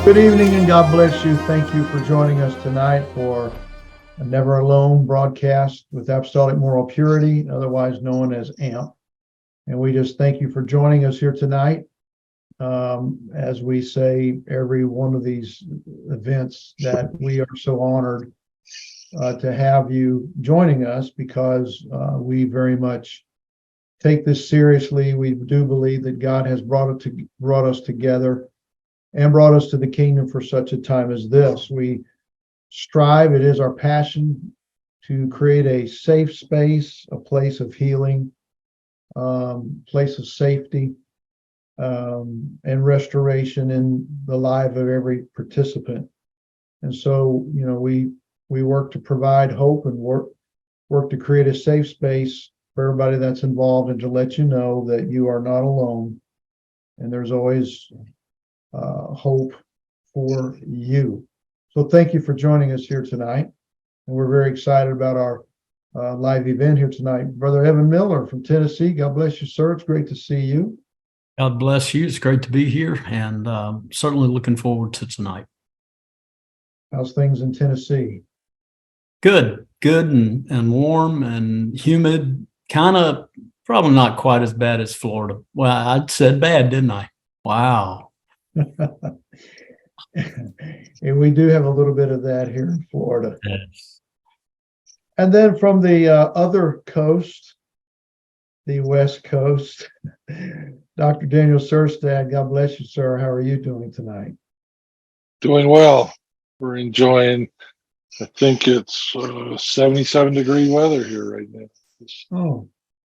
Good evening and God bless you. Thank you for joining us tonight for a Never Alone broadcast with Apostolic Moral Purity, otherwise known as AMP. And we just thank you for joining us here tonight. As we say, every one of these events, that we are so honored to have you joining us because we very much take this seriously. We do believe that God has brought us together and brought us to the kingdom for such a time as this. We strive, it is our passion to create a safe space, a place of healing, place of safety, and restoration in the life of every participant. And so, we work to provide hope and work to create a safe space for everybody that's involved, and to let you know that you are not alone, and there's always hope for you. So thank you for joining us here tonight. And we're very excited about our live event here tonight. Brother Evan Miller from Tennessee, God bless you, sir. It's great to see you. God bless you. It's great to be here, and certainly looking forward to tonight. How's things in Tennessee? Good, and warm and humid. Kind of probably not quite as bad as Florida. Well, I said bad, didn't I? Wow. And we do have a little bit of that here in Florida. Yes. And then from the other coast, the West Coast, Dr. Daniel Sirstad, God bless you, sir. How are you doing tonight? Doing well. We're enjoying, I think it's 77-degree weather here right now. It's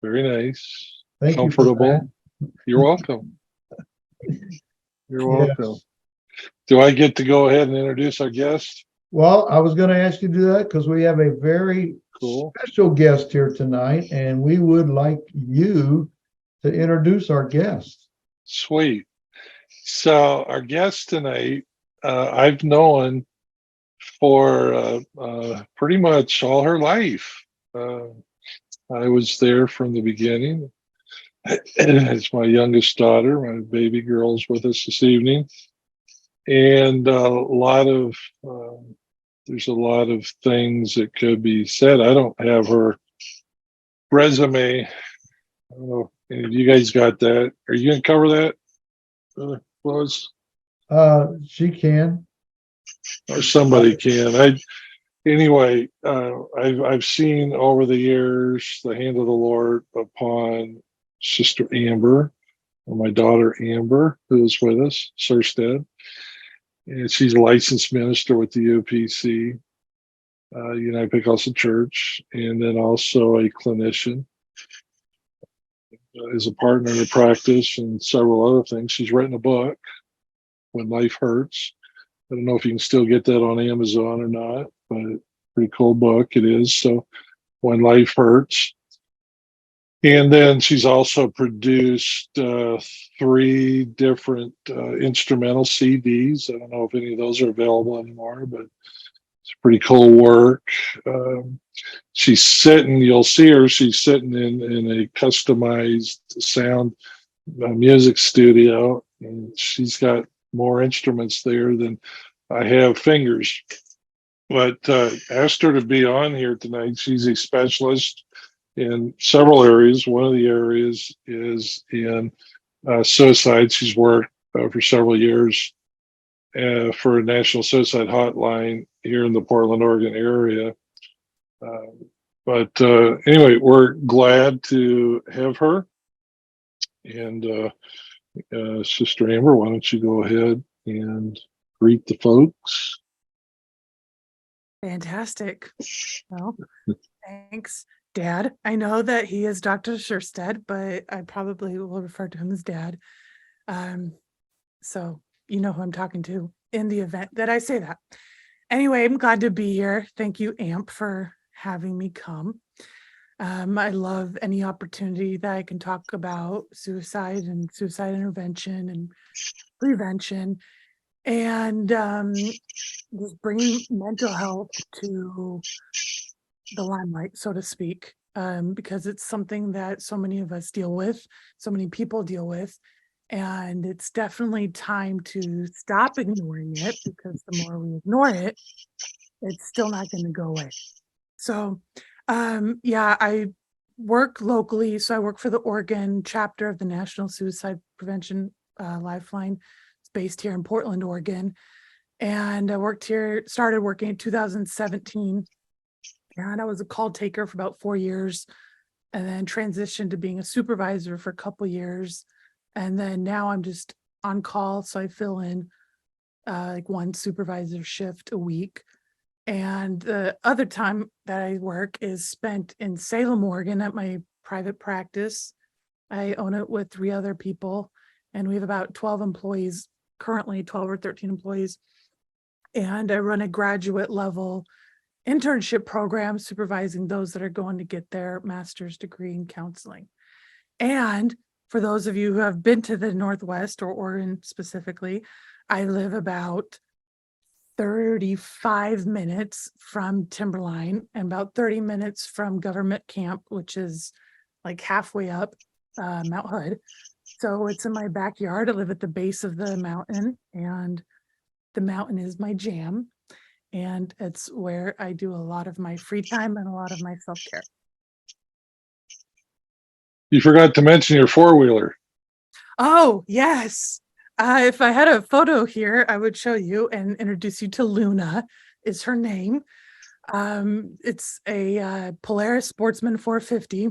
very nice, Thank comfortable. You're welcome. You're welcome. Yes. Do I get to go ahead and introduce our guest? Well, I was going to ask you to do that because we have a very special guest here tonight, and we would like you to introduce our guest. Sweet. So our guest tonight, I've known for pretty much all her life. I was there from the beginning. It's my youngest daughter. My baby girl's with us this evening. And there's a lot of things that could be said. I don't have her resume. I don't know if you guys got that. Are you going to cover that, Lois? She can. Or somebody can. I've seen over the years the hand of the Lord upon Sister Amber, or my daughter Amber, who is with us, Sirstad. And she's a licensed minister with the UPC, United Pentecostal Church, and then also a clinician, as a partner in her practice and several other things. She's written a book, When Life Hurts. I don't know if you can still get that on Amazon or not, but pretty cool book it is. So, When Life Hurts. And then she's also produced 3 different instrumental CDs. I don't know if any of those are available anymore, but it's pretty cool work. She's sitting, you'll see her, she's sitting in a customized sound music studio, and she's got more instruments there than I have fingers. But asked her to be on here tonight. She's a specialist in several areas. One of the areas is in suicide. She's worked for several years for a national suicide hotline here in the Portland, Oregon area. But anyway, we're glad to have her. And Sister Amber, why don't you go ahead and greet the folks? Fantastic. Well, thanks, Dad. I know that he is Dr. Sirstad, but I probably will refer to him as Dad. So you know who I'm talking to in the event that I say that. Anyway, I'm glad to be here. Thank you, AMP, for having me come. I love any opportunity that I can talk about suicide and suicide intervention and prevention, and just bringing mental health to the limelight, so to speak, because it's something that so many of us deal with, so many people deal with, And it's definitely time to stop ignoring it, because the more we ignore it, it's still not going to go away. So, yeah, I work locally. So I work for the Oregon chapter of the National Suicide Prevention Lifeline. It's based here in Portland, Oregon. And I started working in 2017. And I was a call taker for about 4 years, and then transitioned to being a supervisor for a couple years. And then now I'm just on call. So I fill in like one supervisor shift a week. And the other time that I work is spent in Salem, Oregon at my private practice. I own it with 3 other people, and we have about 12 employees, currently 12 or 13 employees. And I run a graduate level internship program supervising those that are going to get their master's degree in counseling. And for those of you who have been to the Northwest or Oregon specifically, I live about 35 minutes from Timberline and about 30 minutes from Government Camp, which is like halfway up Mount Hood. So it's in my backyard. I live at the base of the mountain, and the mountain is my jam. And it's where I do a lot of my free time and a lot of my self-care. You forgot to mention your four-wheeler. Oh, yes. If I had a photo here, I would show you and introduce you to Luna, is her name. It's a Polaris Sportsman 450,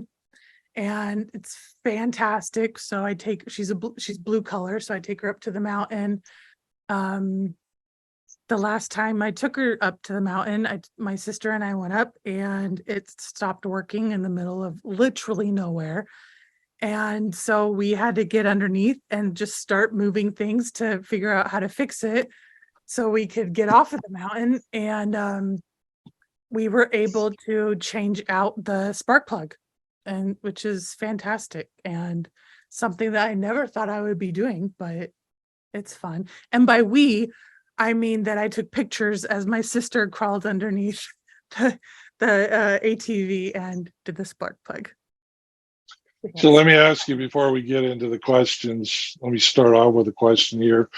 and it's fantastic. So she's blue color, so I take her up to the mountain. The last time I took her up to the mountain, my sister and I went up, and it stopped working in the middle of literally nowhere. And so we had to get underneath and just start moving things to figure out how to fix it so we could get off of the mountain. And we were able to change out the spark plug, and which is fantastic and something that I never thought I would be doing, but it's fun. And by we, I mean that I took pictures as my sister crawled underneath the ATV and did the spark plug. So let me ask you before we get into the questions. Let me start off with a question here.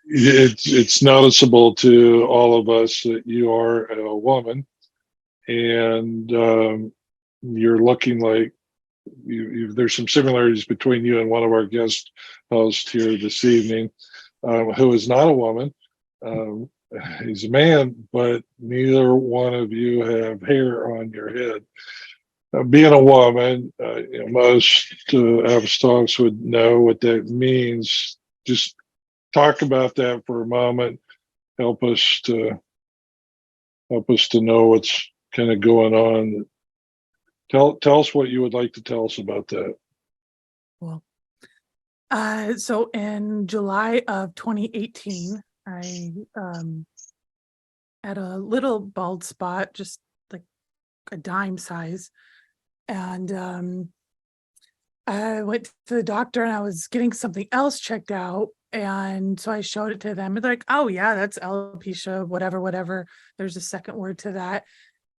It's noticeable to all of us that you are a woman, and you're looking like there's some similarities between you and one of our guest hosts here this evening, who is not a woman. He's a man, but neither one of you have hair on your head. Being a woman, most apostolics would know what that means. Just talk about that for a moment. Help us to know what's kind of going on. Tell us what you would like to tell us about that. Well, so in July of 2018, I had a little bald spot, just like a dime size. And I went to the doctor, and I was getting something else checked out. And so I showed it to them, and they're like, oh yeah, that's alopecia, whatever. There's a second word to that.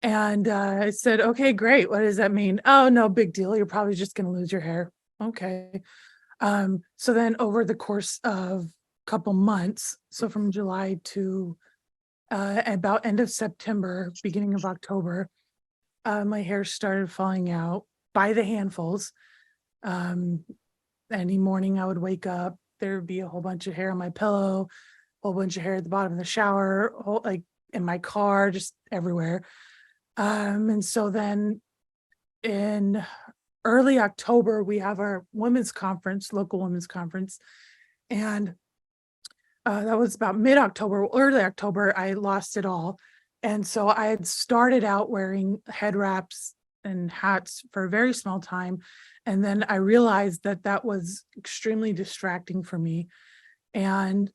And I said, okay, great. What does that mean? Oh, no big deal. You're probably just going to lose your hair. Okay. So then over the course of a couple months, so from July to about end of September, beginning of October, my hair started falling out by the handfuls. Any morning I would wake up, there would be a whole bunch of hair on my pillow, a whole bunch of hair at the bottom of the shower, like in my car, just everywhere. And so then in early October, we have our women's conference, local women's conference. And that was about mid-October, early October, I lost it all. And so I had started out wearing head wraps and hats for a very small time. And then I realized that that was extremely distracting for me. And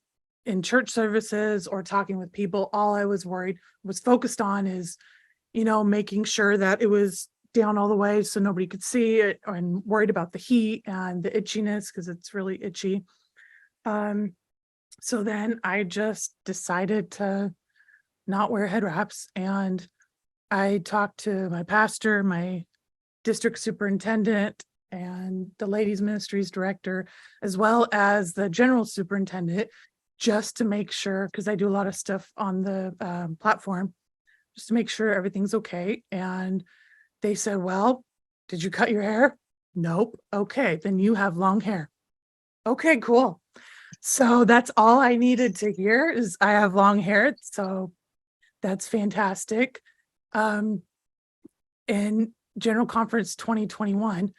in church services or talking with people, all I was focused on is, making sure that it was down all the way so nobody could see it, and worried about the heat and the itchiness because it's really itchy. So then I just decided to not wear head wraps, and I talked to my pastor, my district superintendent, and the ladies ministries director, as well as the general superintendent, just to make sure, because I do a lot of stuff on the platform, just to make sure everything's okay. And they said, well, did you cut your hair? Nope. Okay, then you have long hair. Okay, cool. So that's all I needed to hear, is I have long hair. So that's fantastic. In General Conference 2021,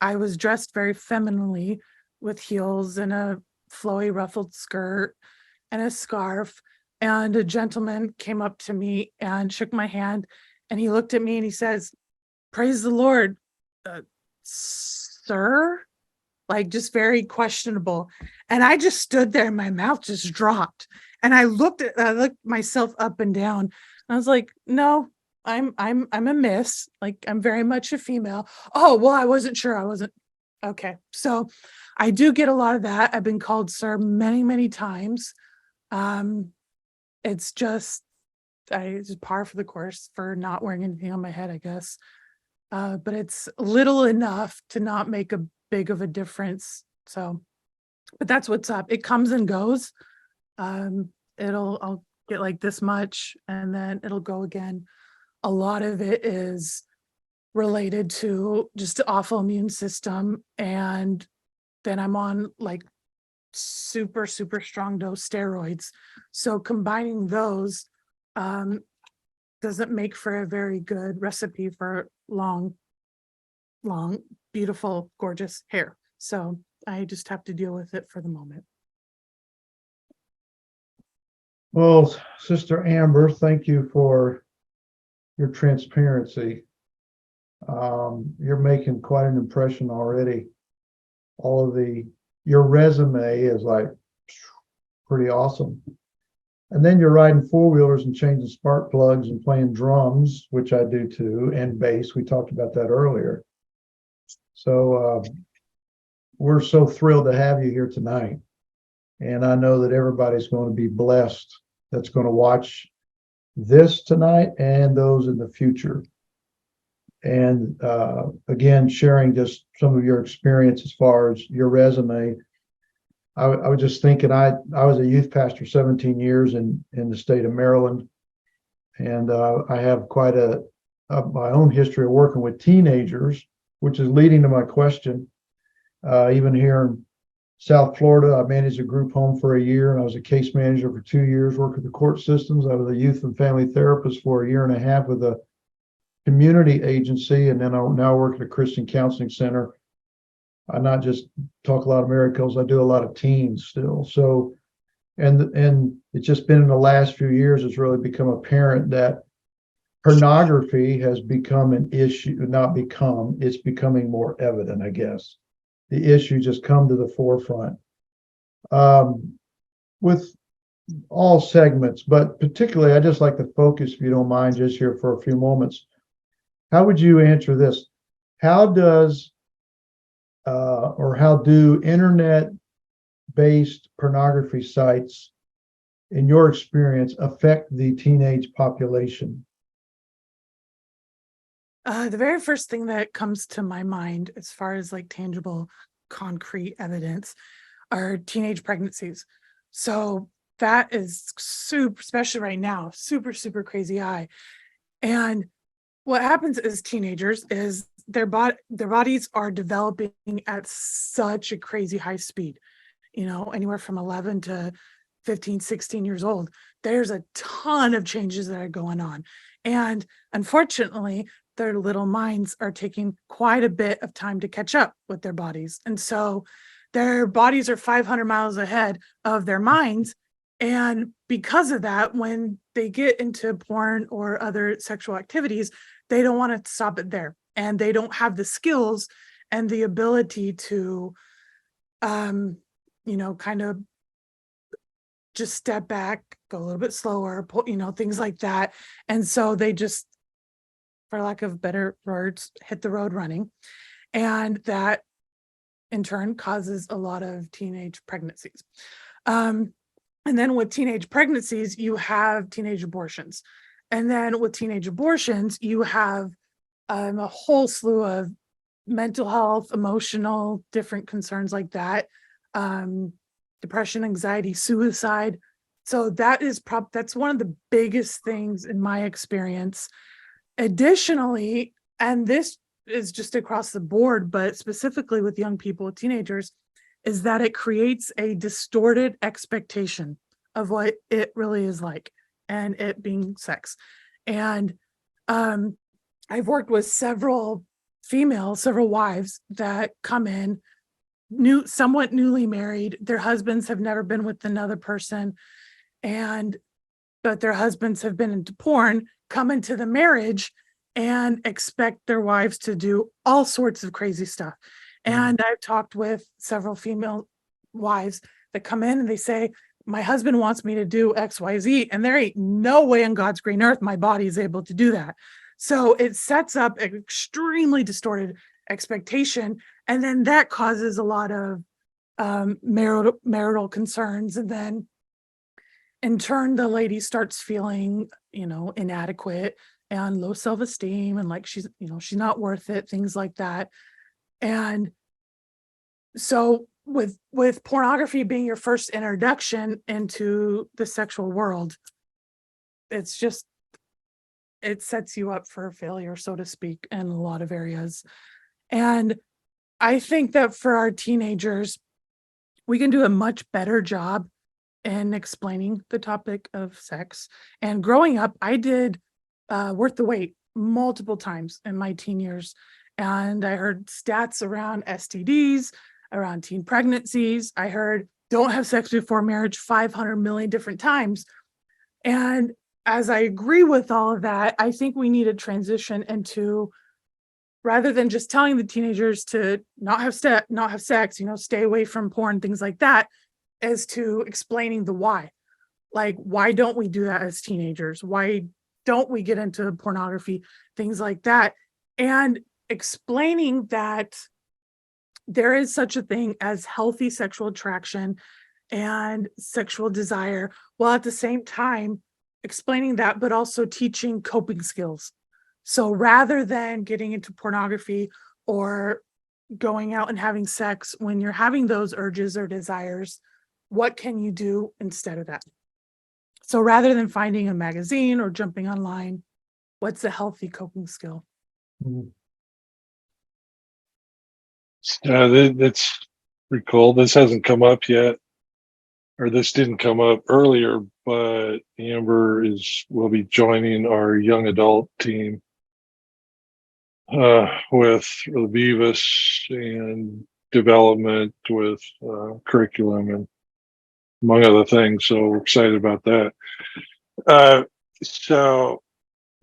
I was dressed very femininely with heels and a flowy ruffled skirt and a scarf. And a gentleman came up to me and shook my hand, and he looked at me and he says, "Praise the Lord, sir," like just very questionable. And I just stood there and my mouth just dropped. And I looked myself up and down. I was like, no, I'm a miss. Like, I'm very much a female. Oh, well, I wasn't sure. I wasn't. Okay. So I do get a lot of that. I've been called sir many, many times. It's just, it's par for the course for not wearing anything on my head, I guess. But it's little enough to not make a big of a difference. So, but that's what's up. It comes and goes. I'll get like this much and then it'll go again. A lot of it is related to just the awful immune system. And then I'm on like super, super strong dose steroids. So combining those doesn't make for a very good recipe for long, beautiful, gorgeous hair. So I just have to deal with it for the moment. Well, Sister Amber, thank you for your transparency. You're making quite an impression already. Your resume is like pretty awesome. And then you're riding four-wheelers and changing spark plugs and playing drums, which I do too, and bass. We talked about that earlier. So we're so thrilled to have you here tonight. And I know that everybody's going to be blessed that's going to watch this tonight and those in the future. And again, sharing just some of your experience as far as your resume. I was just thinking, I was a youth pastor 17 years in the state of Maryland. And I have quite my own history of working with teenagers, which is leading to my question. Even here in South Florida, I managed a group home for a year, and I was a case manager for 2 years, working the court systems. I was a youth and family therapist for a year and a half with a community agency, and then I now work at a Christian counseling center. I not just talk a lot of miracles, I do a lot of teens still. So, and it's just been in the last few years, it's really become apparent that pornography has become an issue, it's becoming more evident, I guess. The issue just come to the forefront with all segments, but particularly I just like to focus, if you don't mind, just here for a few moments. How would you answer this? How do internet-based pornography sites, in your experience, affect the teenage population? The very first thing that comes to my mind, as far as like tangible, concrete evidence, are teenage pregnancies. So that is super, especially right now, super, super crazy high. And what happens as teenagers is their bodies are developing at such a crazy high speed, anywhere from 11 to 15, 16 years old. There's a ton of changes that are going on. And unfortunately, their little minds are taking quite a bit of time to catch up with their bodies. And so their bodies are 500 miles ahead of their minds. And because of that, when they get into porn or other sexual activities, they don't want to stop it there. And they don't have the skills and the ability to, kind of just step back, go a little bit slower, things like that. And so they just, for lack of better words, hit the road running. And that in turn causes a lot of teenage pregnancies. And then with teenage pregnancies, you have teenage abortions. And then with teenage abortions, you have a whole slew of mental health, emotional, different concerns like that, depression, anxiety, suicide. So that's one of the biggest things in my experience. Additionally, and this is just across the board, but specifically with young people, teenagers, is that it creates a distorted expectation of what it really is like and it being sex. And I've worked with several wives that come in somewhat newly married. Their husbands have never been with another person, but their husbands have been into porn, come into the marriage and expect their wives to do all sorts of crazy stuff. And I've talked with several female wives that come in and they say, my husband wants me to do XYZ, and there ain't no way in God's green earth my body is able to do that. So it sets up an extremely distorted expectation. And then that causes a lot of marital concerns. And then in turn, the lady starts feeling, inadequate and low self-esteem and like she's not worth it, things like that. And so with pornography being your first introduction into the sexual world, it sets you up for failure, so to speak, in a lot of areas. And I think that for our teenagers, we can do a much better job in explaining the topic of sex. And growing up, I did Worth the Wait multiple times in my teen years. And I heard stats around STDs, around teen pregnancies. I heard don't have sex before marriage 500 million different times. And as I agree with all of that, I think we need to transition into, rather than just telling the teenagers to not have sex, stay away from porn, things like that, as to explaining the why. Like, why don't we do that as teenagers? Why don't we get into pornography, things like that? And explaining that there is such a thing as healthy sexual attraction and sexual desire, while at the same time explaining that, but also teaching coping skills. So rather than getting into pornography or going out and having sex when you're having those urges or desires, what can you do instead of that? So rather than finding a magazine or jumping online, what's a healthy coping skill? That's pretty cool. This hasn't come up yet, or this didn't come up earlier, but Amber will be joining our young adult team with Beavis and development with curriculum and among other things. So we're excited about that. So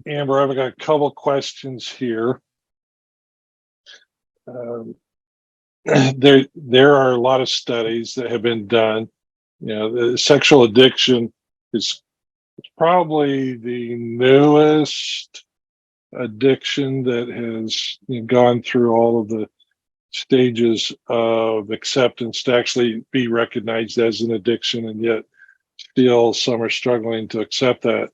Amber, I've got a couple questions here. There are a lot of studies that have been done. The sexual addiction is probably the newest addiction that has gone through all of the stages of acceptance to actually be recognized as an addiction, and yet still some are struggling to accept that.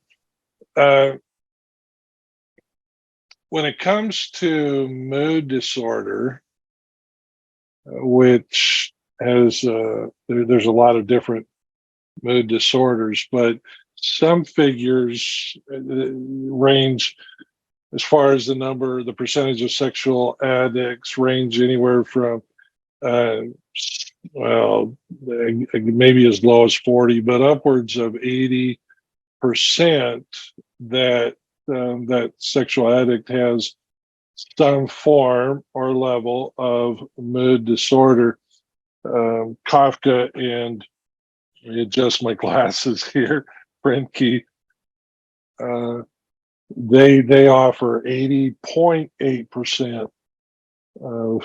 When it comes to mood disorder, which has there's a lot of different mood disorders, but some figures range, as far as the percentage of sexual addicts range anywhere from maybe as low as 40, but upwards of 80% that sexual addict has some form or level of mood disorder. Kafka and, let me adjust my glasses here, Brenke, they offer 80.8% of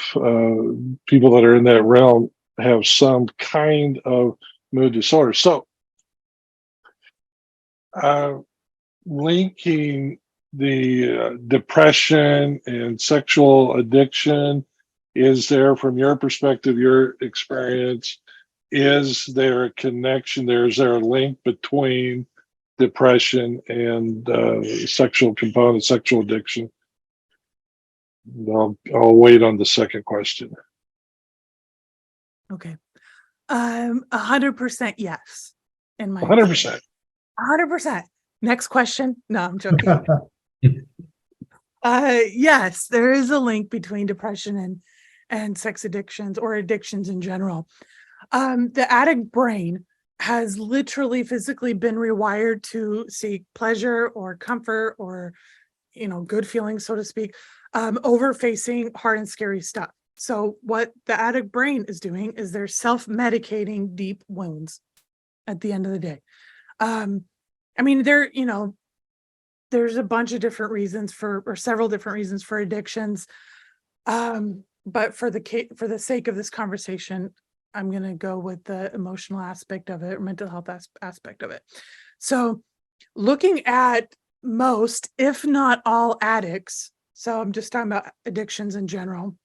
people that are in that realm have some kind of mood disorder. So linking the depression and sexual addiction, is there, from your perspective, your experience, is there a connection there? Is there a link between depression and sexual component, sexual addiction? I'll wait on the second question. Okay. 100% yes. In my 100%. 100%. Next question. No, I'm joking. Yes, there is a link between depression and sex addictions or addictions in general. The addict brain has literally physically been rewired to seek pleasure or comfort or, good feelings, so to speak, over facing hard and scary stuff. So what the addict brain is doing is they're self-medicating deep wounds at the end of the day. There's a bunch of different reasons or several different reasons for addictions. But for the sake of this conversation, I'm going to go with the emotional aspect of it, or mental health aspect of it. So looking at most, if not all addicts, so I'm just talking about addictions in general,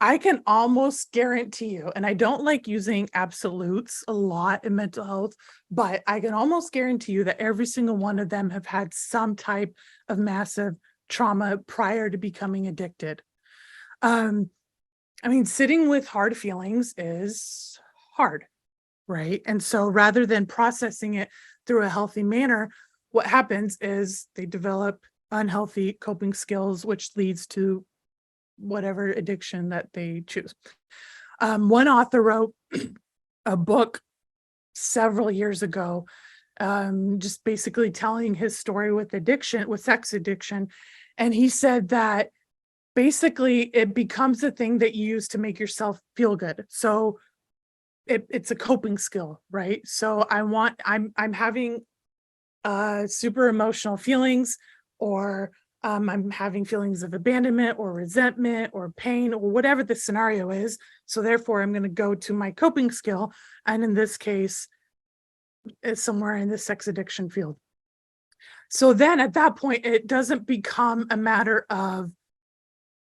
I can almost guarantee you, and I don't like using absolutes a lot in mental health, but I can almost guarantee you that every single one of them have had some type of massive trauma prior to becoming addicted. Sitting with hard feelings is hard, right? And so rather than processing it through a healthy manner, what happens is they develop unhealthy coping skills, which leads to whatever addiction that they choose. One author wrote a book several years ago, just basically telling his story with sex addiction. And he said that basically it becomes a thing that you use to make yourself feel good. So it's a coping skill, right? So I'm having super emotional feelings, or I'm having feelings of abandonment or resentment or pain or whatever the scenario is. So therefore, I'm going to go to my coping skill. And in this case, it's somewhere in the sex addiction field. So then at that point, it doesn't become a matter of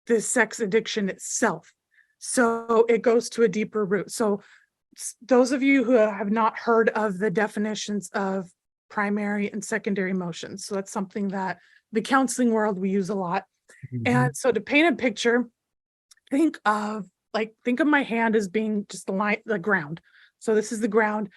the sex addiction itself. So it goes to a deeper root. So those of you who have not heard of the definitions of primary and secondary emotions, so that's something that the counseling world we use a lot. Mhm. And so to paint a picture, think of my hand as being just the ground. So this is the ground.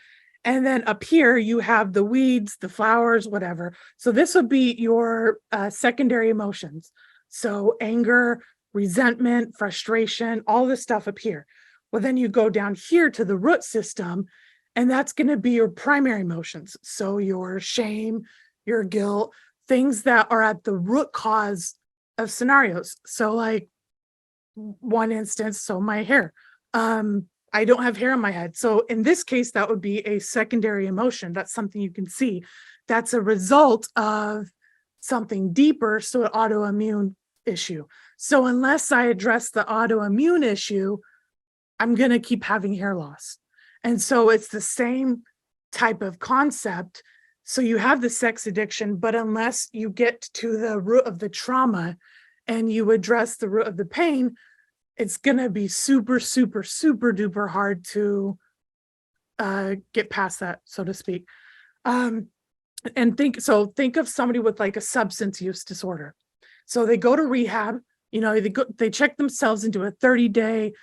And then up here you have the weeds, the flowers, whatever. So this would be your secondary emotions. So anger, resentment, frustration, all this stuff up here. Well, then you go down here to the root system, and that's going to be your primary emotions. So your shame, your guilt, things that are at the root cause of scenarios. So like one instance, so my hair, I don't have hair on my head. So in this case, that would be a secondary emotion. That's something you can see. That's a result of something deeper. So an autoimmune issue. So unless I address the autoimmune issue, I'm going to keep having hair loss. And so it's the same type of concept. So you have the sex addiction, but unless you get to the root of the trauma and you address the root of the pain, it's going to be super, super, super duper hard to get past that, so to speak. And think of somebody with like a substance use disorder. So they go to rehab, they check themselves into a 30-day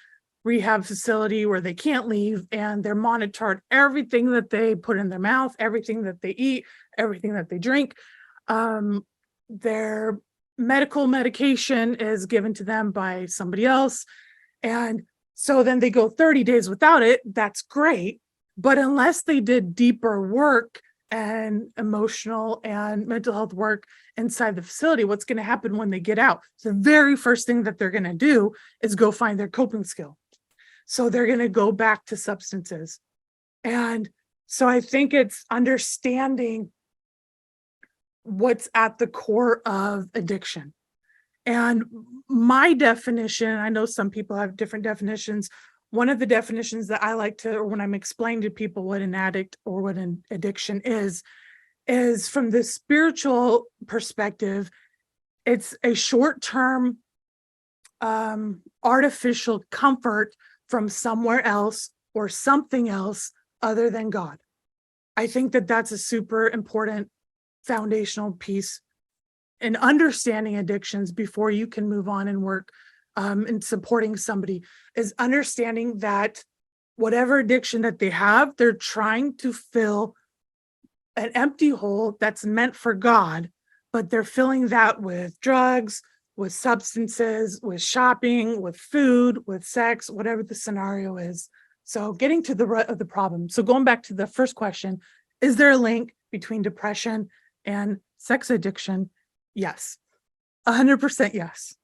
rehab facility where they can't leave, and they're monitored everything that they put in their mouth, everything that they eat, everything that they drink. Their medical medication is given to them by somebody else. And so then they go 30 days without it. That's great. But unless they did deeper work and emotional and mental health work inside the facility, what's going to happen when they get out? So the very first thing that they're going to do is go find their coping skill. So they're going to go back to substances. And so I think it's understanding what's at the core of addiction. And my definition, I know some people have different definitions. One of the definitions that I like to, or when I'm explaining to people what an addict or what an addiction is from the spiritual perspective, it's a short-term artificial comfort from somewhere else or something else other than God. I think that that's a super important foundational piece in understanding addictions before you can move on and work in supporting somebody is understanding that whatever addiction that they have, they're trying to fill an empty hole that's meant for God, but they're filling that with drugs, with substances, with shopping, with food, with sex, whatever the scenario is. So getting to the root of the problem. So going back to the first question, is there a link between depression and sex addiction? Yes. 100% yes.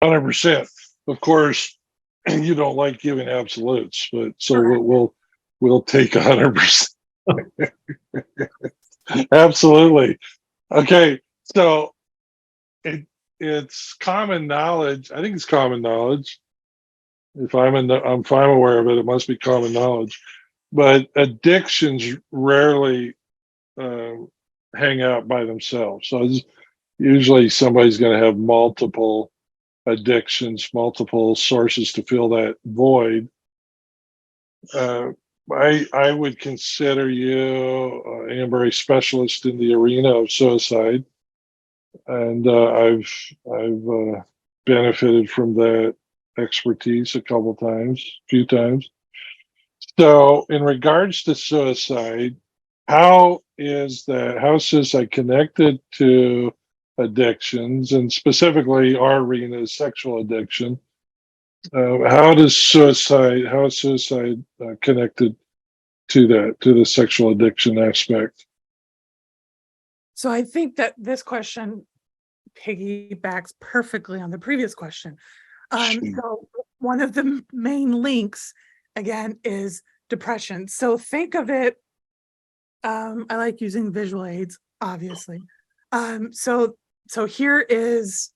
100%. Of course, you don't like giving absolutes, but so Correct. we'll take 100%. Absolutely. Okay, so it's common knowledge. I think it's common knowledge. If if I'm aware of it, it must be common knowledge. But addictions rarely hang out by themselves. So usually somebody's going to have multiple addictions, multiple sources to fill that void. I would consider you, Amber, a specialist in the arena of suicide, and I've benefited from that expertise a few times. So, in regards to suicide, how is suicide connected to addictions, and specifically our arena is sexual addiction? How is suicide connected to the sexual addiction aspect? So I think that this question piggybacks perfectly on the previous question. So one of the main links, again, is depression. So think of it, I like using visual aids, obviously. So here is,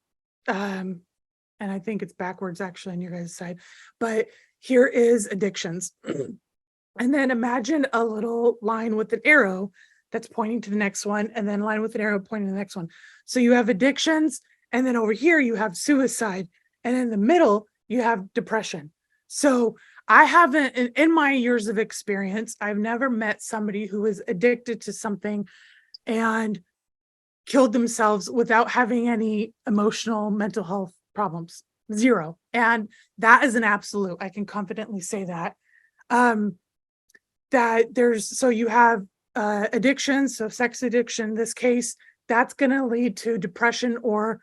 and I think it's backwards actually on your guys' side, but here is addictions. And then imagine a little line with an arrow that's pointing to the next one, and then line with an arrow pointing to the next one. So you have addictions, and then over here you have suicide, and in the middle you have depression. So I haven't, in my years of experience, I've never met somebody who is addicted to something and killed themselves without having any emotional mental health problems. Zero. And that is an absolute. I can confidently say that. So you have addiction, so sex addiction in this case, that's going to lead to depression or,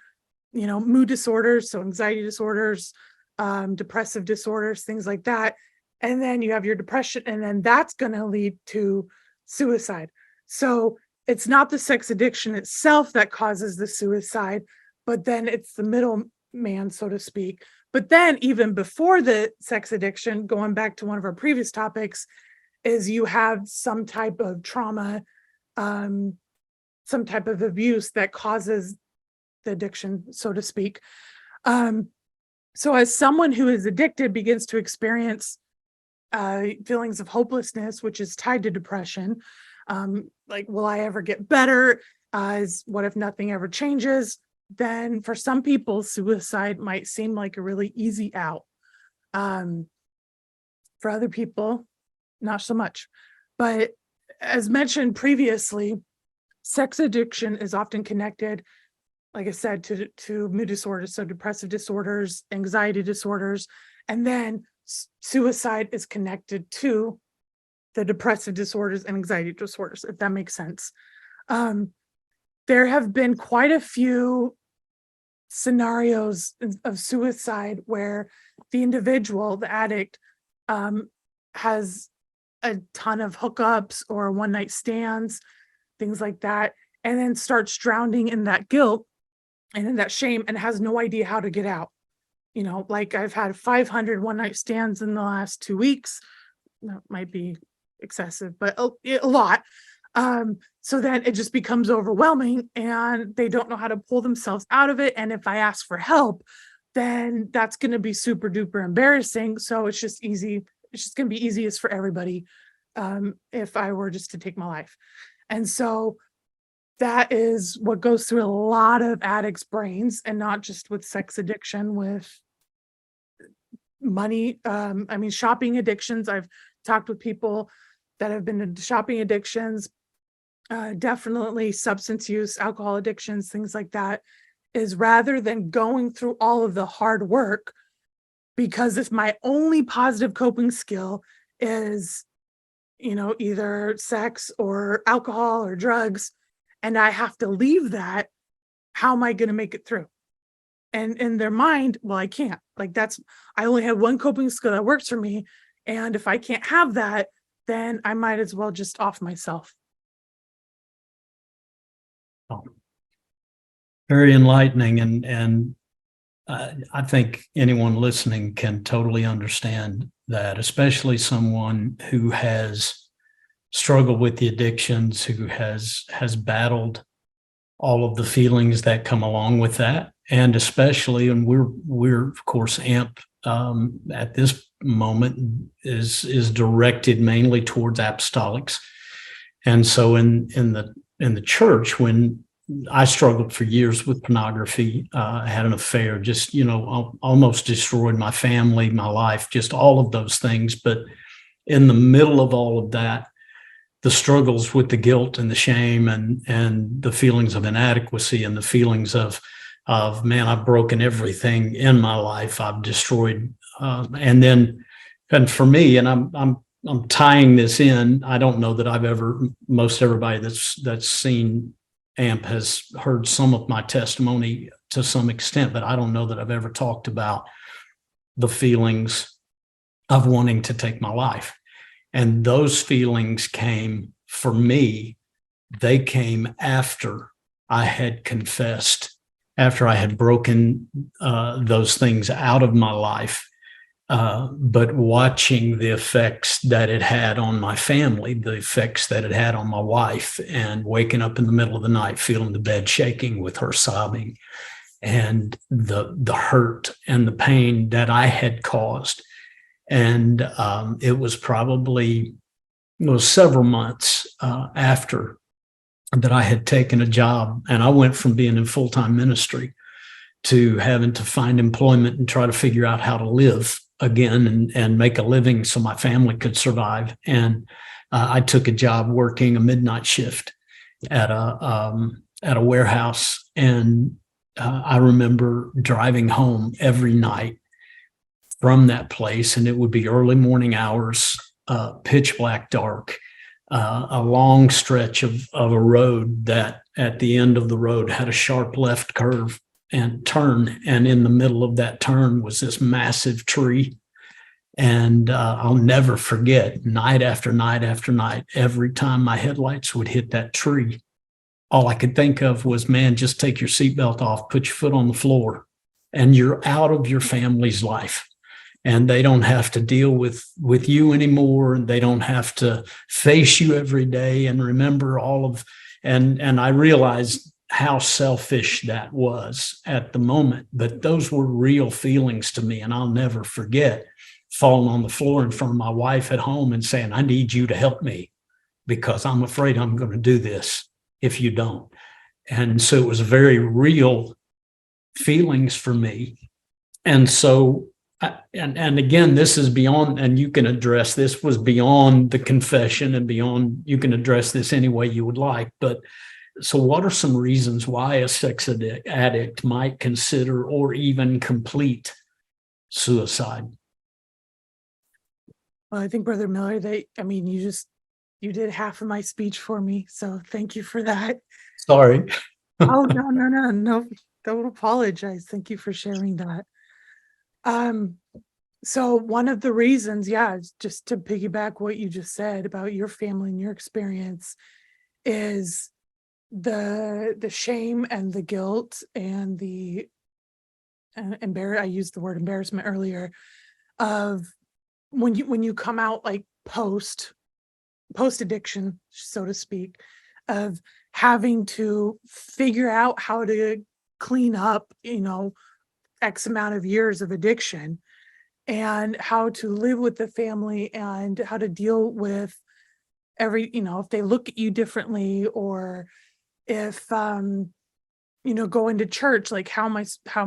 mood disorders, so anxiety disorders, depressive disorders, things like that. And then you have your depression, and then that's going to lead to suicide. So it's not the sex addiction itself that causes the suicide, but then it's the middleman, so to speak. But then even before the sex addiction, going back to one of our previous topics, is you have some type of trauma, some type of abuse that causes the addiction, so to speak. So as someone who is addicted begins to experience feelings of hopelessness, which is tied to depression, like, will I ever get better? What if nothing ever changes? Then for some people, suicide might seem like a really easy out. For other people, not so much. But as mentioned previously, sex addiction is often connected, like I said, to mood disorders, so depressive disorders, anxiety disorders, and then suicide is connected to the depressive disorders and anxiety disorders, if that makes sense. There have been quite a few scenarios of suicide where the individual, the addict, has a ton of hookups or one-night stands, things like that, and then starts drowning in that guilt and in that shame and has no idea how to get out. Like I've had 500 one-night stands in the last 2 weeks. That might be excessive, but a lot. So then it just becomes overwhelming and they don't know how to pull themselves out of it. And if I ask for help, then that's going to be super duper embarrassing. So it's just easy. It's just going to be easiest for everybody if I were just to take my life. And so that is what goes through a lot of addicts' brains, and not just with sex addiction, with money. Shopping addictions. I've talked with people that have been into shopping addictions. definitely substance use, alcohol addictions, things like that, is rather than going through all of the hard work, because if my only positive coping skill is, either sex or alcohol or drugs, and I have to leave that, how am I going to make it through? And in their mind, well, I can't. Like, I only have one coping skill that works for me. And if I can't have that, then I might as well just off myself. Very enlightening, and I think anyone listening can totally understand that, especially someone who has struggled with the addictions, who has battled all of the feelings that come along with that, and especially, and we're of course AMP at this moment is directed mainly towards apostolics, and so in the church, when I struggled for years with pornography. I had an affair, just, almost destroyed my family, my life, just all of those things. But in the middle of all of that, the struggles with the guilt and the shame and the feelings of inadequacy and the feelings of man, I've broken everything in my life. I've destroyed, and for me, and I'm tying this in. I don't know that most everybody that's seen AMP has heard some of my testimony to some extent, but I don't know that I've ever talked about the feelings of wanting to take my life. And those feelings came, for me, they came after I had confessed, after I had broken those things out of my life. But watching the effects that it had on my family, the effects that it had on my wife, and waking up in the middle of the night, feeling the bed shaking with her sobbing, and the hurt and the pain that I had caused. And it was several months after that I had taken a job, and I went from being in full-time ministry to having to find employment and try to figure out how to live again and make a living so my family could survive. And I took a job working a midnight shift at a warehouse. And I remember driving home every night from that place, and it would be early morning hours, pitch black dark, a long stretch of a road that at the end of the road had a sharp left curve and turn, and in the middle of that turn was this massive tree. And I'll never forget, night after night after night, every time my headlights would hit that tree, all I could think of was, man, just take your seatbelt off, put your foot on the floor, and you're out of your family's life. And they don't have to deal with you anymore, and they don't have to face you every day and remember and I realized how selfish that was at the moment, but those were real feelings to me. And I'll never forget falling on the floor in front of my wife at home and saying, I need you to help me because I'm afraid I'm going to do this if you don't. And so it was very real feelings for me. And so, and again, this is beyond, and you can address, this was beyond the confession and beyond, you can address this any way you would like, but so what are some reasons why a sex addict might consider or even complete suicide? Well, I think, Brother Miller, you did half of my speech for me. So thank you for that. Sorry. Oh, no, don't apologize. Thank you for sharing that. So one of the reasons, just to piggyback what you just said about your family and your experience, is the shame and the guilt and the I used the word embarrassment earlier, of when you come out like post addiction, so to speak, of having to figure out how to clean up, X amount of years of addiction, and how to live with the family and how to deal with if they look at you differently, or if going to church, like how am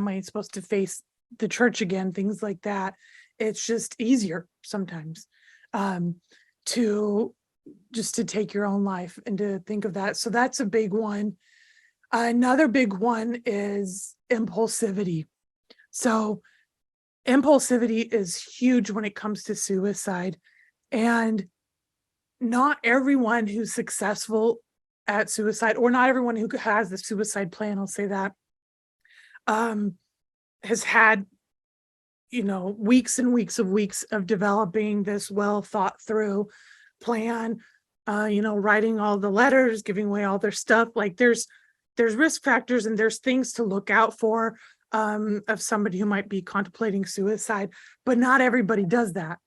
I supposed to face the church again, things like that. It's just easier sometimes to just to take your own life and to think of that. So that's a big one. Another big one is impulsivity. So impulsivity is huge when it comes to suicide. And not everyone who's successful at suicide, or not everyone who has the suicide plan, I'll say that, has had, weeks and weeks of developing this well thought through plan, writing all the letters, giving away all their stuff. Like there's risk factors and there's things to look out for of somebody who might be contemplating suicide, but not everybody does that.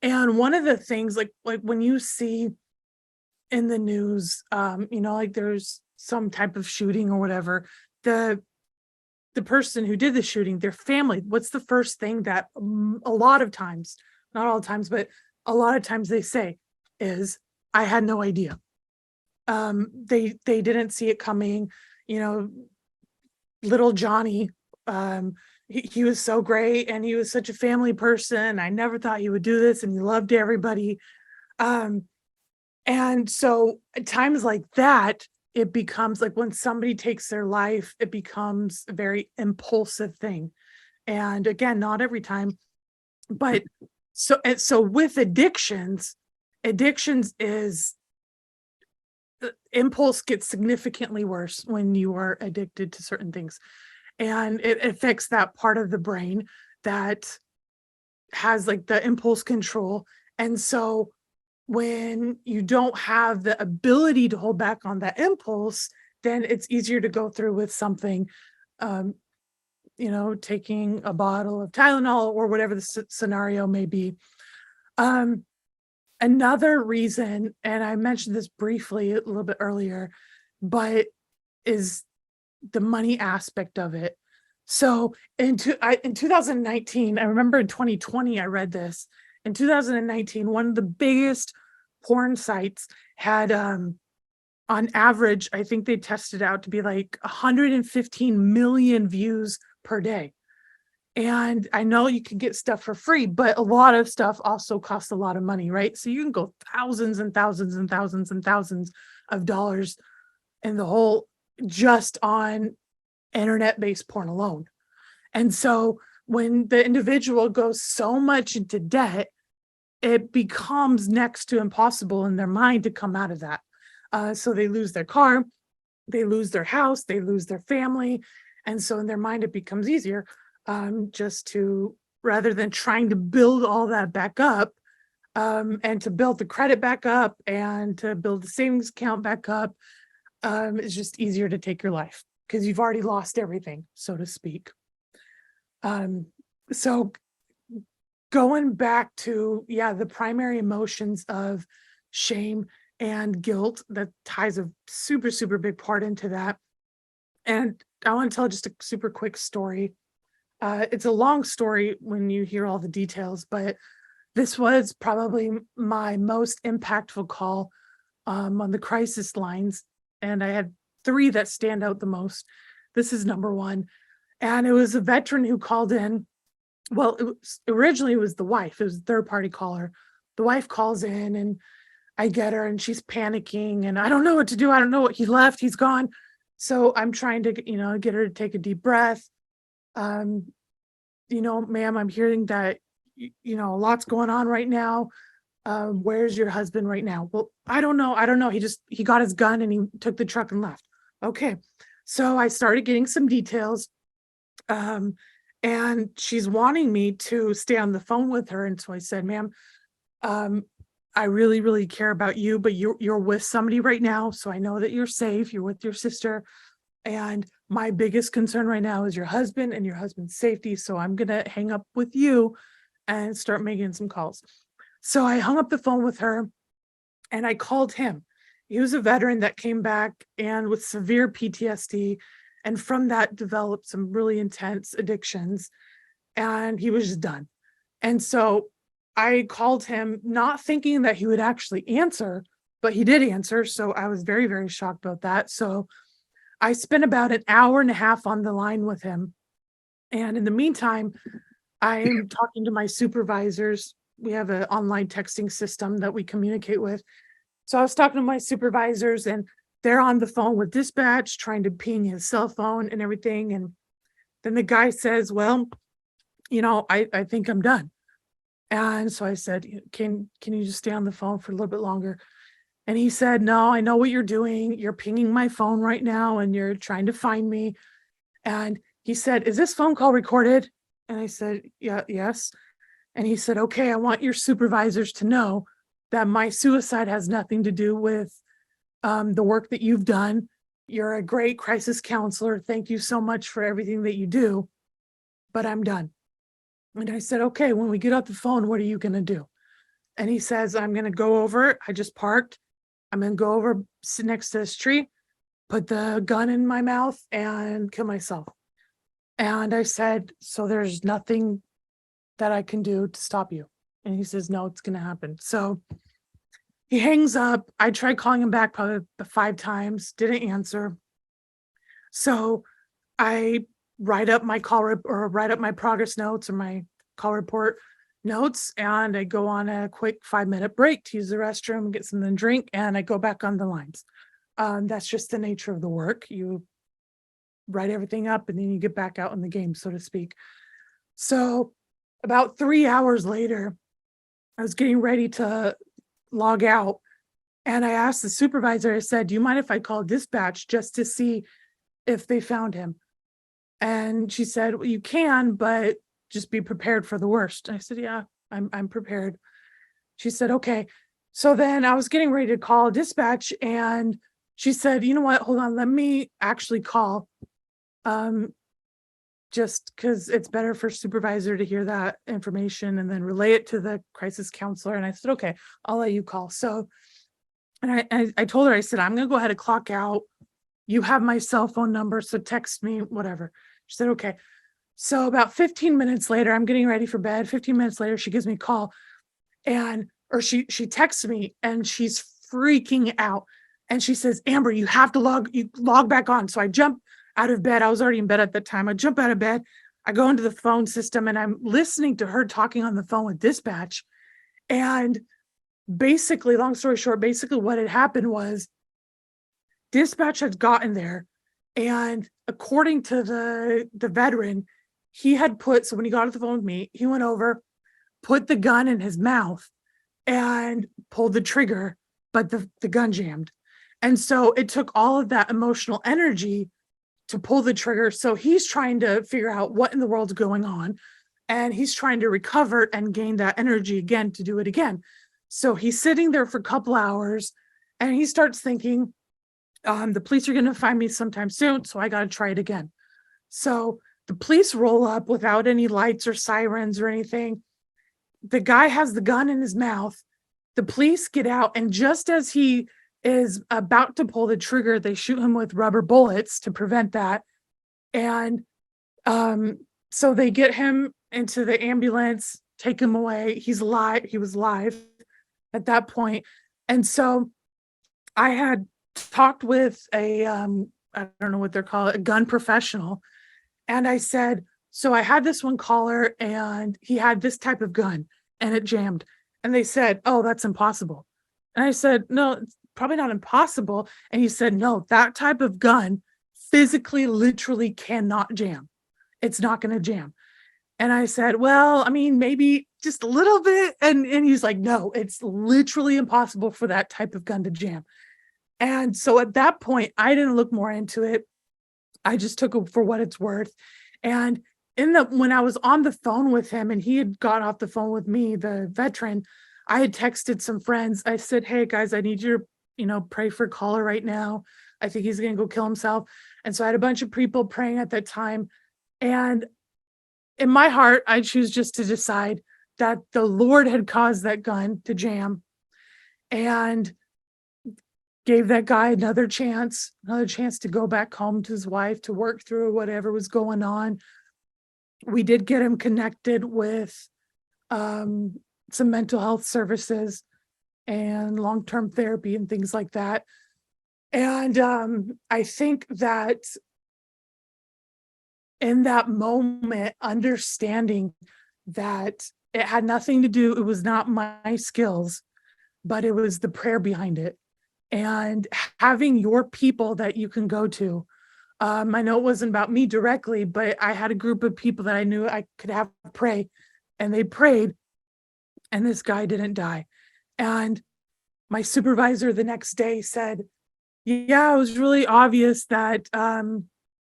And one of the things, like when you see in the news, like there's some type of shooting or whatever, the person who did the shooting, their family, what's the first thing that a lot of times, not all the times, but a lot of times they say is, I had no idea. They didn't see it coming. Little Johnny, he was so great and he was such a family person. I never thought he would do this, and he loved everybody. And so at times like that, it becomes like when somebody takes their life, it becomes a very impulsive thing. And again, not every time, but so with addictions is impulse gets significantly worse when you are addicted to certain things. And it affects that part of the brain that has like the impulse control. And so when you don't have the ability to hold back on that impulse, then it's easier to go through with something, taking a bottle of Tylenol or whatever the scenario may be. Another reason, and I mentioned this briefly a little bit earlier, but is the money aspect of it. So in 2019, I remember in 2020, I read this. In 2019, one of the biggest porn sites had, on average, I think they tested out to be like 115 million views per day. And I know you can get stuff for free, but a lot of stuff also costs a lot of money, right? So you can go thousands and thousands and thousands and thousands of dollars in the whole just on internet-based porn alone. And so when the individual goes so much into debt, it becomes next to impossible in their mind to come out of that. So they lose their car, they lose their house, they lose their family. And so in their mind, it becomes easier just to, rather than trying to build all that back up, and to build the credit back up and to build the savings account back up, it's just easier to take your life because you've already lost everything, so to speak. So going back to, the primary emotions of shame and guilt, that ties a super, super big part into that. And I want to tell just a super quick story. It's a long story when you hear all the details, but this was probably my most impactful call on the crisis lines. And I had 3 that stand out the most. This is number 1. And it was a veteran who called in. Well, originally it was the wife. It was a third-party caller. The wife calls in and I get her and she's panicking and I don't know what to do. I don't know what, he left, he's gone. So I'm trying to, get her to take a deep breath. Ma'am, I'm hearing that, a lot's going on right now. Where's your husband right now? Well, I don't know. He got his gun and he took the truck and left. Okay. So I started getting some details. And she's wanting me to stay on the phone with her. And so I said, ma'am, I really, really care about you, but you're with somebody right now. So I know that you're safe. You're with your sister. And my biggest concern right now is your husband and your husband's safety. So I'm going to hang up with you and start making some calls. So I hung up the phone with her and I called him. He was a veteran that came back and with severe PTSD. And from that developed some really intense addictions. And he was just done. And so I called him not thinking that he would actually answer, but he did answer. So I was very, very shocked about that. So I spent about an hour and a half on the line with him. And in the meantime, I am talking to my supervisors. We have an online texting system that we communicate with. So I was talking to my supervisors, and they're on the phone with dispatch trying to ping his cell phone and everything. And then the guy says, well, I think I'm done. And so I said, can you just stay on the phone for a little bit longer? And he said, no, I know what you're doing. You're pinging my phone right now and you're trying to find me. And he said, is this phone call recorded? And I said, yeah, yes. And he said, okay, I want your supervisors to know that my suicide has nothing to do with the work that you've done. You're a great crisis counselor. Thank you so much for everything that you do, but I'm done. And I said, okay, when we get off the phone, what are you going to do? And he says, I'm going to go over. I just parked. I'm going to go over, sit next to this tree, put the gun in my mouth and kill myself. And I said, so there's nothing that I can do to stop you. And he says, no, it's going to happen. So he hangs up. I tried calling him back probably 5 times, didn't answer. So I write up my write up my progress notes or my call report notes, and I go on a quick 5-minute break to use the restroom, get something to drink, and I go back on the lines. That's just the nature of the work. You write everything up and then you get back out in the game, so to speak. So about 3 hours later, I was getting ready to log out, and I asked the supervisor, I said, do you mind if I call dispatch just to see if they found him? And she said, well, you can, but just be prepared for the worst. And I said, yeah, I'm prepared. She said, okay. So then I was getting ready to call dispatch, and she said, you know what, hold on, let me actually call. Just because it's better for supervisor to hear that information and then relay it to the crisis counselor. And I said, okay, I'll let you call. So, and I told her, I said, I'm going to go ahead and clock out. You have my cell phone number, so text me, whatever. She said, okay. So about 15 minutes later, I'm getting ready for bed. 15 minutes later, she gives me a call, or she texts me, and she's freaking out. And she says, Amber, you have to log back on. So I jump out of bed. I was already in bed at that time. I jump out of bed. I go into the phone system, and I'm listening to her talking on the phone with dispatch. And basically, long story short, basically what had happened was dispatch had gotten there. And according to the veteran, he had so when he got off the phone with me, he went over, put the gun in his mouth and pulled the trigger, but the gun jammed. And so it took all of that emotional energy to pull the trigger. So he's trying to figure out what in the world's going on. And he's trying to recover and gain that energy again to do it again. So he's sitting there for a couple hours, and he starts thinking, the police are going to find me sometime soon, so I got to try it again. So the police roll up without any lights or sirens or anything. The guy has the gun in his mouth. The police get out, and just as he is about to pull the trigger, they shoot him with rubber bullets to prevent that. And so they get him into the ambulance, take him away. He's alive. He was alive at that point. And so I had talked with I don't know what they're called, a gun professional. And I said, so I had this one caller, and he had this type of gun, and it jammed. And they said, oh, that's impossible. And I said, no, it's probably not impossible. And he said, no, that type of gun physically, literally cannot jam. It's not going to jam. And I said, well, I mean, maybe just a little bit. And he's like, no, it's literally impossible for that type of gun to jam. And so at that point, I didn't look more into it. I just took it for what it's worth. And when I was on the phone with him, and he had got off the phone with me, the veteran, I had texted some friends. I said, hey guys, I need you to, pray for caller right now. I think he's going to go kill himself. And so I had a bunch of people praying at that time. And in my heart, I choose just to decide that the Lord had caused that gun to jam, and gave that guy another chance to go back home to his wife, to work through whatever was going on. We did get him connected with some mental health services and long-term therapy and things like that. And I think that in that moment, understanding that it had nothing to do, it was not my skills, but it was the prayer behind it and having your people that you can go to. I know it wasn't about me directly, but I had a group of people that I knew I could have pray, and they prayed, and this guy didn't die. And my supervisor the next day said, yeah, it was really obvious that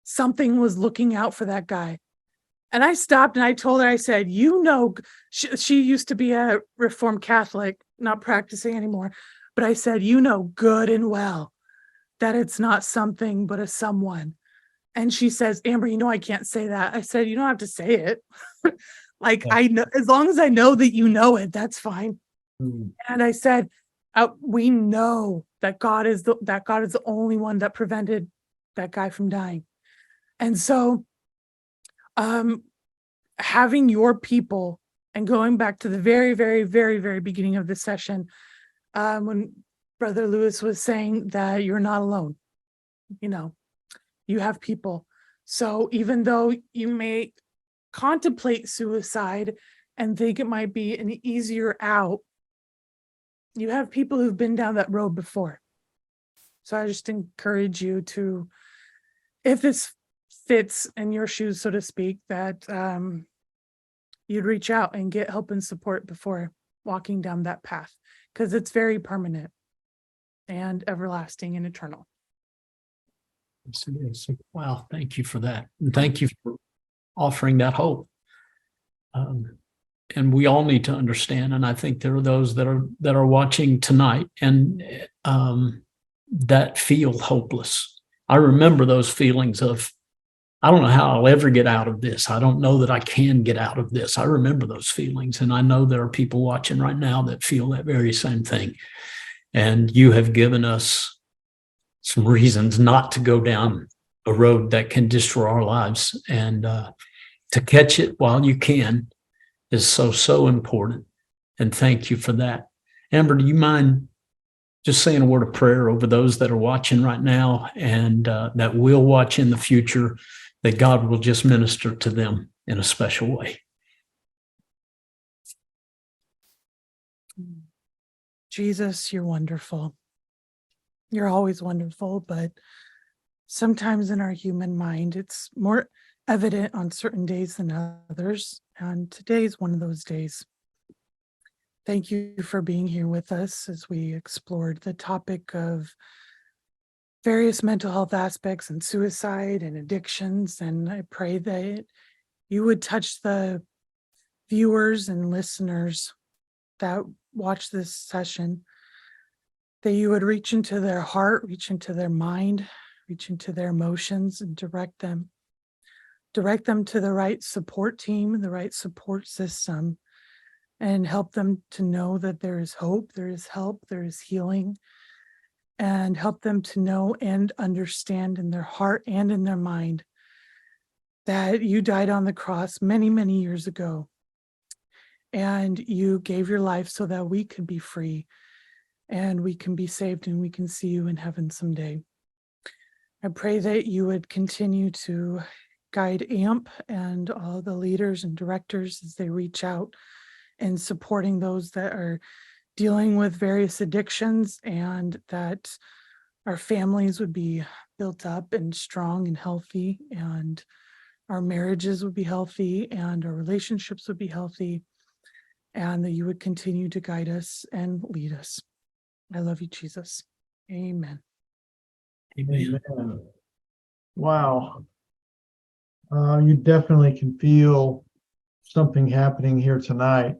something was looking out for that guy. And I stopped and I told her, I said, she used to be a Reformed Catholic, not practicing anymore. But I said, good and well that it's not something, but a someone. And she says, Amber, I can't say that. I said, you don't have to say it. I know, as long as I know that you know it, that's fine. Mm. And I said, we know that God is the only one that prevented that guy from dying. And so, having your people, and going back to the very, very, very, very beginning of the session, when Brother Lewis was saying that you're not alone, you have people. So even though you may contemplate suicide and think it might be an easier out, you have people who've been down that road before. So I just encourage you to, if this fits in your shoes, so to speak, that you'd reach out and get help and support before walking down that path, because it's very permanent and everlasting and eternal. Yes, it is. Wow, thank you for that. And thank you for offering that hope. And we all need to understand, and I think there are those that are watching tonight and that feel hopeless. I remember those feelings of, I don't know how I'll ever get out of this. I don't know that I can get out of this. I remember those feelings, and I know there are people watching right now that feel that very same thing. And you have given us some reasons not to go down a road that can destroy our lives, and to catch it while you can is so important. And thank you for that. Amber, do you mind just saying a word of prayer over those that are watching right now and that will watch in the future, that God will just minister to them in a special way? Jesus, you're wonderful. You're always wonderful, but sometimes in our human mind, it's more evident on certain days than others. And today is one of those days. Thank you for being here with us as we explored the topic of various mental health aspects and suicide and addictions. And I pray that you would touch the viewers and listeners that watch this session, that you would reach into their heart, reach into their mind, reach into their emotions, and direct them to the right support team, the right support system, and help them to know that there is hope, there is help, there is healing, and help them to know and understand in their heart and in their mind that you died on the cross many, many years ago, and you gave your life so that we could be free and we can be saved and we can see you in heaven someday. I pray that you would continue to guide AMP and all the leaders and directors as they reach out and supporting those that are dealing with various addictions, and that our families would be built up and strong and healthy, and our marriages would be healthy, and our relationships would be healthy, and that you would continue to guide us and lead us. I love you, Jesus. Amen. Amen. Amen. Wow. You definitely can feel something happening here tonight.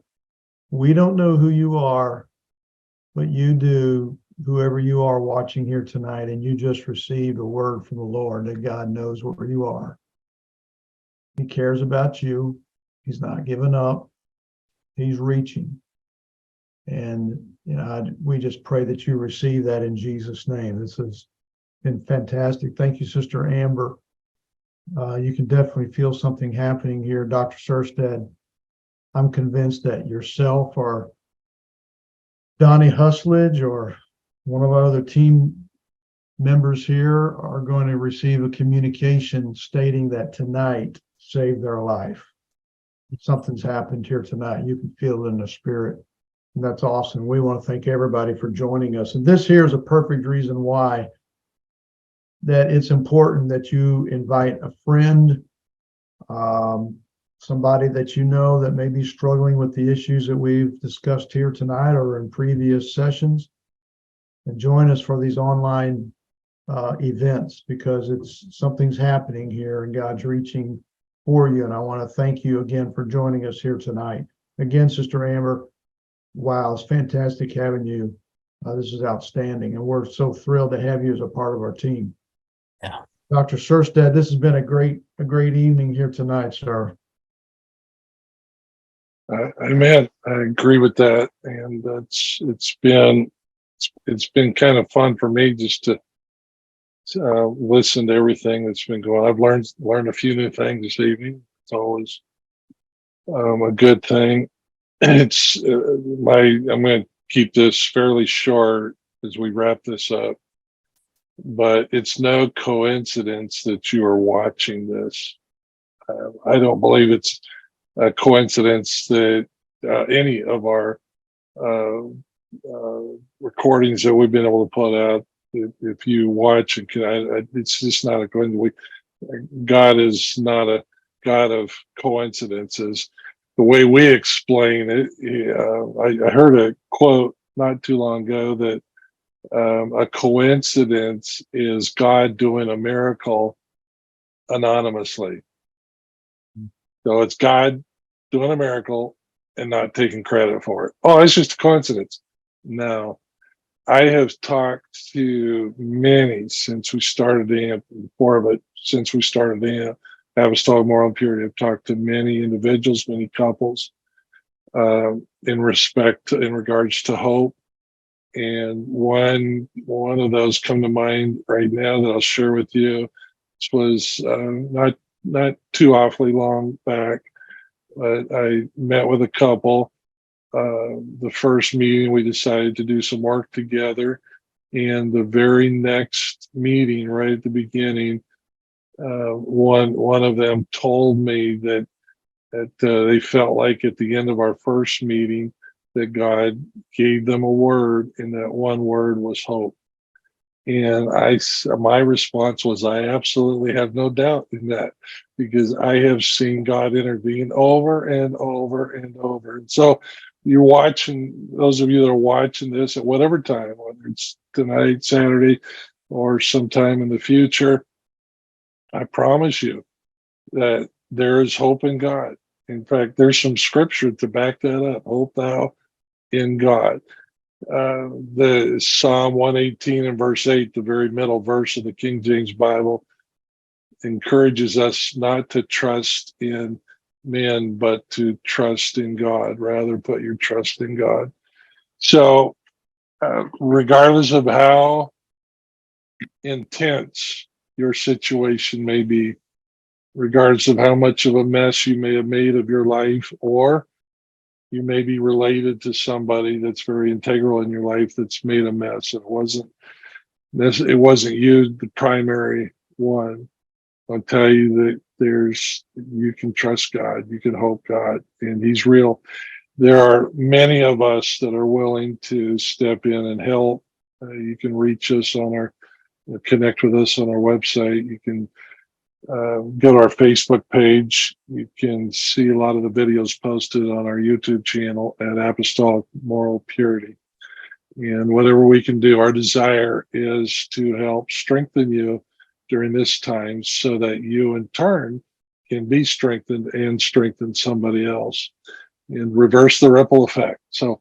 We don't know who you are, but you do, whoever you are watching here tonight, and you just received a word from the Lord that God knows where you are. He cares about you. He's not giving up. He's reaching. And, we just pray that you receive that in Jesus' name. This has been fantastic. Thank you, Sister Amber. You can definitely feel something happening here. Dr. Sirstad, I'm convinced that yourself or Donnie Husledge or one of our other team members here are going to receive a communication stating that tonight saved their life. Something's happened here tonight. You can feel it in the spirit. That's awesome. We want to thank everybody for joining us. And this here is a perfect reason why that it's important that you invite a friend, somebody that you know that may be struggling with the issues that we've discussed here tonight or in previous sessions, and join us for these online events, because something's happening here and God's reaching for you. And I want to thank you again for joining us here tonight. Again, Sister Amber, wow, it's fantastic having you. This is outstanding, and we're so thrilled to have you as a part of our team. Yeah. Dr. Sirstad, this has been a great evening here tonight, sir. I agree with that, and it's been kind of fun for me just to listen to everything that's been going on. I've learned a few new things this evening. It's always a good thing. It's I'm going to keep this fairly short as we wrap this up, but it's no coincidence that you are watching this. I don't believe it's a coincidence that any of our recordings that we've been able to put out, if you watch and it's just not a coincidence. God is not a God of coincidences. The way we explain it, I heard a quote not too long ago that a coincidence is God doing a miracle anonymously. So it's God doing a miracle and not taking credit for it. Oh, it's just a coincidence. No. I have talked to many since we started AMP, since we started AMP, Apostolic Moral Purity. I've talked to many individuals, many couples, in regards to hope. And one of those come to mind right now that I'll share with you. This was not too awfully long back, but I met with a couple. The first meeting, we decided to do some work together, and the very next meeting, right at the beginning, one of them told me that they felt like at the end of our first meeting that God gave them a word, and that one word was hope. And my response was, I absolutely have no doubt in that, because I have seen God intervene over and over and over. And so you're watching, those of you that are watching this at whatever time, whether it's tonight, Saturday, or sometime in the future, I promise you that there is hope in God. In fact, there's some scripture to back that up. Hope thou in God. The Psalm 118 and verse 8, the very middle verse of the King James Bible, encourages us not to trust in men, but to trust in God. Rather, put your trust in God. So, regardless of how intense your situation may be, regardless of how much of a mess you may have made of your life, or you may be related to somebody that's very integral in your life that's made a mess. It wasn't you, the primary one. I'll tell you that you can trust God, you can hope God, and He's real. There are many of us that are willing to step in and help. You can reach us connect with us on our website. You can go to our Facebook page. You can see a lot of the videos posted on our YouTube channel at Apostolic Moral Purity. And whatever we can do, our desire is to help strengthen you during this time, so that you in turn can be strengthened and strengthen somebody else and reverse the ripple effect. So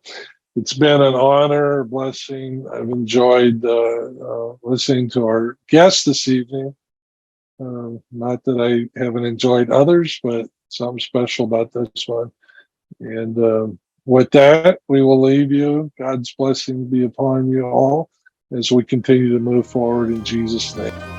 it's been an honor, a blessing. I've enjoyed listening to our guests this evening. Not that I haven't enjoyed others, but something special about this one. And with that, we will leave you. God's blessing be upon you all as we continue to move forward in Jesus' name.